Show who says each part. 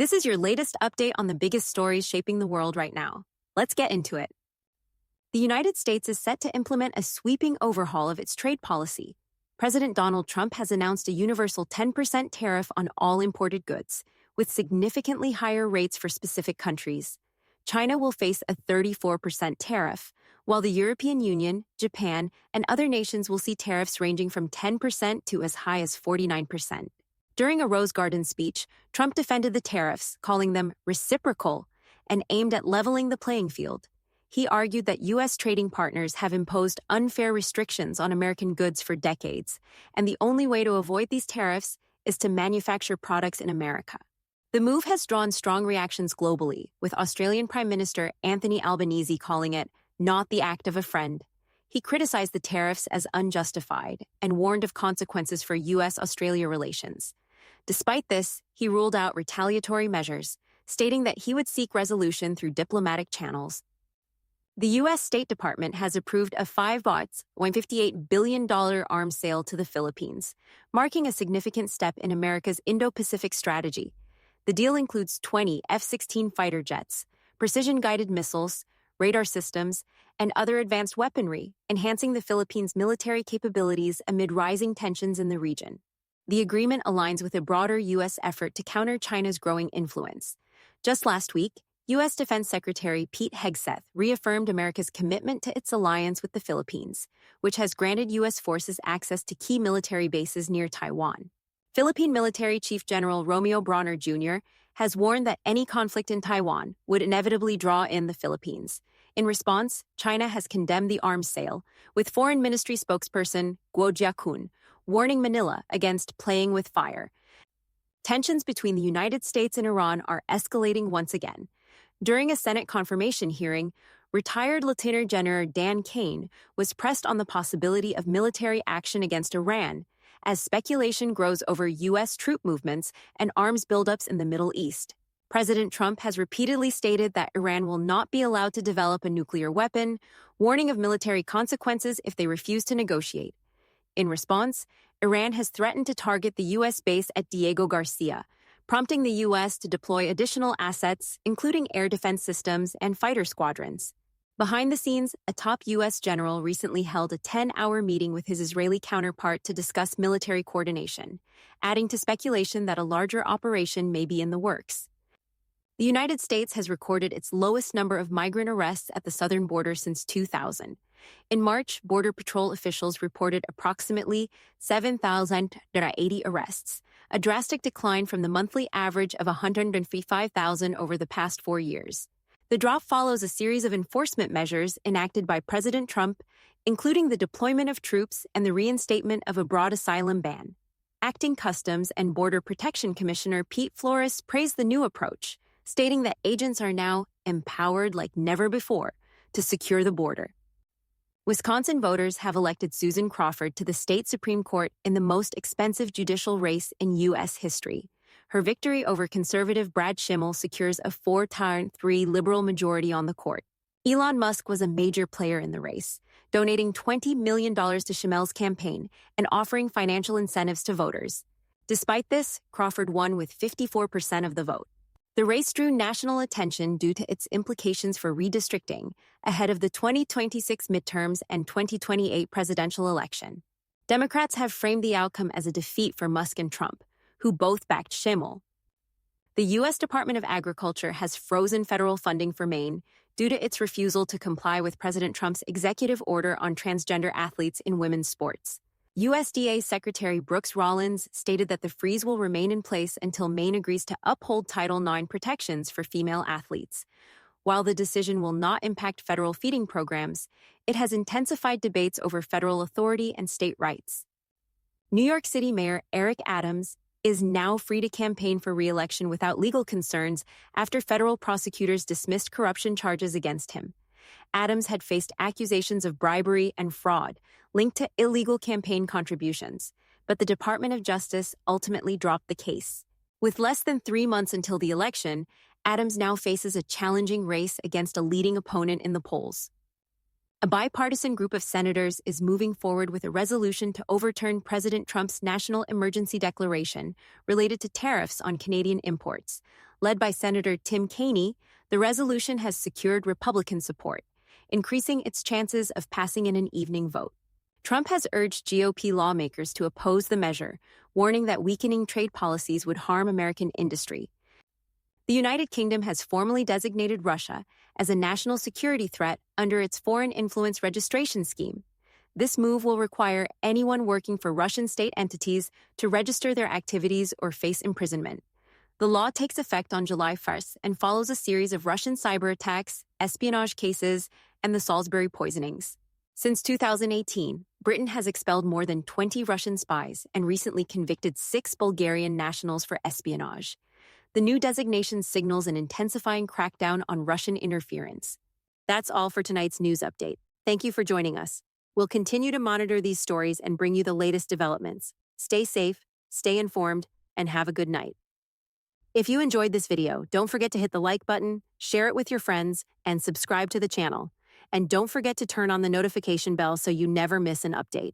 Speaker 1: This is your latest update on the biggest stories shaping the world right now. Let's get into it. The United States is set to implement a sweeping overhaul of its trade policy. President Donald Trump has announced a universal 10% tariff on all imported goods, with significantly higher rates for specific countries. China will face a 34% tariff, while the European Union, Japan, and other nations will see tariffs ranging from 10% to as high as 49%. During a Rose Garden speech, Trump defended the tariffs, calling them reciprocal and aimed at leveling the playing field. He argued that U.S. trading partners have imposed unfair restrictions on American goods for decades, and the only way to avoid these tariffs is to manufacture products in America. The move has drawn strong reactions globally, with Australian Prime Minister Anthony Albanese calling it not the act of a friend. He criticized the tariffs as unjustified and warned of consequences for U.S.-Australia relations. Despite this, he ruled out retaliatory measures, stating that he would seek resolution through diplomatic channels. The U.S. State Department has approved a $158 billion arms sale to the Philippines, marking a significant step in America's Indo-Pacific strategy. The deal includes 20 F-16 fighter jets, precision-guided missiles, radar systems, and other advanced weaponry, enhancing the Philippines' military capabilities amid rising tensions in the region. The agreement aligns with a broader U.S. effort to counter China's growing influence. Just last week, U.S. Defense Secretary Pete Hegseth reaffirmed America's commitment to its alliance with the Philippines, which has granted U.S. forces access to key military bases near Taiwan. Philippine Military Chief General Romeo Brawner Jr. has warned that any conflict in Taiwan would inevitably draw in the Philippines. In response, China has condemned the arms sale, with Foreign Ministry spokesperson Guo Jiakun warning Manila against playing with fire. Tensions between the United States and Iran are escalating once again. During a Senate confirmation hearing, retired Lieutenant General Dan Kane was pressed on the possibility of military action against Iran, as speculation grows over U.S. troop movements and arms buildups in the Middle East. President Trump has repeatedly stated that Iran will not be allowed to develop a nuclear weapon, warning of military consequences if they refuse to negotiate. In response, Iran has threatened to target the U.S. base at Diego Garcia, prompting the U.S. to deploy additional assets, including air defense systems and fighter squadrons. Behind the scenes, a top U.S. general recently held a 10-hour meeting with his Israeli counterpart to discuss military coordination, adding to speculation that a larger operation may be in the works. The United States has recorded its lowest number of migrant arrests at the southern border since 2000. In March, Border Patrol officials reported approximately 7,080 arrests, a drastic decline from the monthly average of 155,000 over the past 4 years. The drop follows a series of enforcement measures enacted by President Trump, including the deployment of troops and the reinstatement of a broad asylum ban. Acting Customs and Border Protection Commissioner Pete Flores praised the new approach, stating that agents are now empowered like never before to secure the border. Wisconsin voters have elected Susan Crawford to the state Supreme Court in the most expensive judicial race in U.S. history. Her victory over conservative Brad Schimmel secures a 4-3 liberal majority on the court. Elon Musk was a major player in the race, donating $20 million to Schimmel's campaign and offering financial incentives to voters. Despite this, Crawford won with 54% of the vote. The race drew national attention due to its implications for redistricting ahead of the 2026 midterms and 2028 presidential election. Democrats have framed the outcome as a defeat for Musk and Trump, who both backed Schimmel. The U.S. Department of Agriculture has frozen federal funding for Maine due to its refusal to comply with President Trump's executive order on transgender athletes in women's sports. USDA Secretary Brooks Rollins stated that the freeze will remain in place until Maine agrees to uphold Title IX protections for female athletes. While the decision will not impact federal feeding programs, it has intensified debates over federal authority and state rights. New York City Mayor Eric Adams is now free to campaign for re-election without legal concerns after federal prosecutors dismissed corruption charges against him. Adams had faced accusations of bribery and fraud linked to illegal campaign contributions, but the Department of Justice ultimately dropped the case. With less than 3 months until the election, Adams now faces a challenging race against a leading opponent in the polls. A bipartisan group of senators is moving forward with a resolution to overturn President Trump's national emergency declaration related to tariffs on Canadian imports, Led by Senator Tim Kaine, the resolution has secured Republican support, increasing its chances of passing in an evening vote. Trump has urged GOP lawmakers to oppose the measure, warning that weakening trade policies would harm American industry. The United Kingdom has formally designated Russia as a national security threat under its Foreign Influence Registration Scheme. This move will require anyone working for Russian state entities to register their activities or face imprisonment. The law takes effect on July 1st and follows a series of Russian cyber attacks, espionage cases, and the Salisbury poisonings. Since 2018, Britain has expelled more than 20 Russian spies and recently convicted 6 Bulgarian nationals for espionage. The new designation signals an intensifying crackdown on Russian interference. That's all for tonight's news update. Thank you for joining us. We'll continue to monitor these stories and bring you the latest developments. Stay safe, stay informed, and have a good night. If you enjoyed this video, don't forget to hit the like button, share it with your friends, and subscribe to the channel. And don't forget to turn on the notification bell so you never miss an update.